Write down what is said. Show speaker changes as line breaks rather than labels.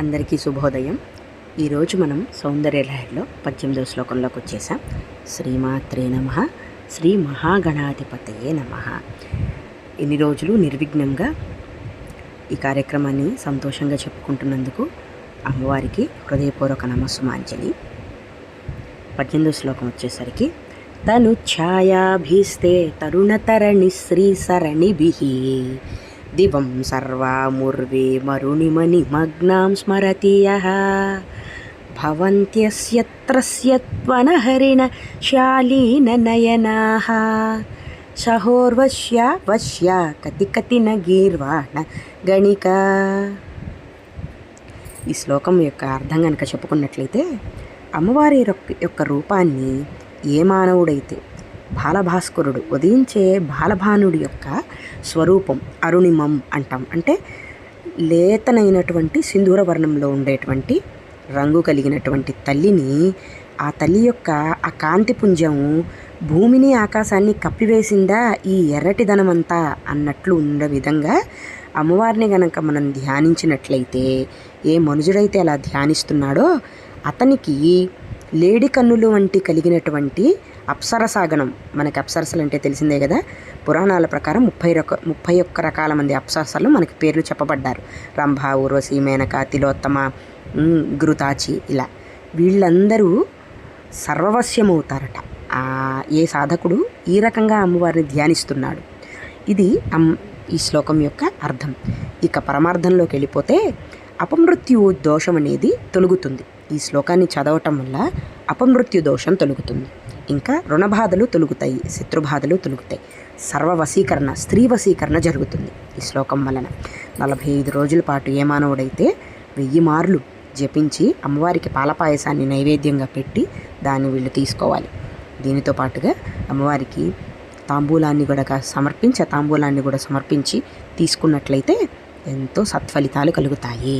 అందరికీ శుభోదయం. ఈరోజు మనం సౌందర్యలహరిలో 18వ శ్లోకంలోకి వచ్చేసాం. శ్రీమాత్రే నమః, శ్రీ మహాగణాధిపతయే నమః. ఇన్ని రోజులు నిర్విఘ్నంగా ఈ కార్యక్రమాన్ని సంతోషంగా చెప్పుకుంటున్నందుకు అమ్మవారికి హృదయపూర్వక నమస్సుమాంజలి. 18వ శ్లోకం వచ్చేసరికి తను ఛాయాభీస్తే తరుణతరణి శ్రీ సరణిభిః దివం సర్వాముర్వే మరుణిమనిమగ్నాం స్మరతి యః భవంత్యస్యత్రస్యత్వనహరిణ శాలీననయనాః సహోర్వశ్య వశ్య కతి నగీర్వాణ గణిక. ఈ శ్లోకం యొక్క అర్థం కనుక చెప్పుకున్నట్లయితే, అమ్మవారి యొక్క రూపాన్ని ఏ మానవుడైతే బాలభాస్కరుడు ఉదయించే బాలభానుడి యొక్క స్వరూపం అరుణిమం అంటాం. అంటే లేతనైనటువంటి సింధూర వర్ణంలో ఉండేటువంటి రంగు కలిగినటువంటి తల్లిని, ఆ తల్లి యొక్క ఆ కాంతిపుంజం భూమిని ఆకాశాన్ని కప్పివేసిందా ఈ ఎర్రటిదనమంతా అన్నట్లు ఉండే విధంగా అమ్మవారిని గనక మనం ధ్యానించినట్లయితే, ఏ మనుజుడైతే అలా ధ్యానిస్తున్నాడో అతనికి లేడి కన్నులు వంటి కలిగినటువంటి అప్సరసాగణం, మనకి అప్సరసలు అంటే తెలిసిందే కదా, పురాణాల ప్రకారం 31 రకాల మంది అప్సరసలు మనకి పేర్లు చెప్పబడ్డారు. రంభ, ఊర్వశి, మేనక, తిలోత్తమ, ఘృతాచి, ఇలా వీళ్ళందరూ సర్వవశ్యమవుతారట ఏ సాధకుడు ఈ రకంగా అమ్మవారిని ధ్యానిస్తున్నాడు. ఇది ఈ శ్లోకం యొక్క అర్థం. ఇక పరమార్థంలోకి వెళ్ళిపోతే అపమృత్యు దోషం అనేది తొలుగుతుంది. ఈ శ్లోకాన్ని చదవటం వల్ల అపమృత్యు దోషం తొలుగుతుంది. ఇంకా రుణబాధలు తొలుగుతాయి, శత్రుబాధలు తొలుగుతాయి. సర్వవశీకరణ, స్త్రీ వశీకరణ జరుగుతుంది ఈ శ్లోకం వలన. 45 రోజుల పాటు ఏ మానవుడైతే 1000 మార్లు జపించి అమ్మవారికి పాలపాయసాన్ని నైవేద్యంగా పెట్టి దాన్ని వీళ్ళు తీసుకోవాలి. దీనితో పాటుగా అమ్మవారికి తాంబూలాన్ని కూడా సమర్పించి తీసుకున్నట్లయితే ఎంతో సత్ఫలితాలు కలుగుతాయి.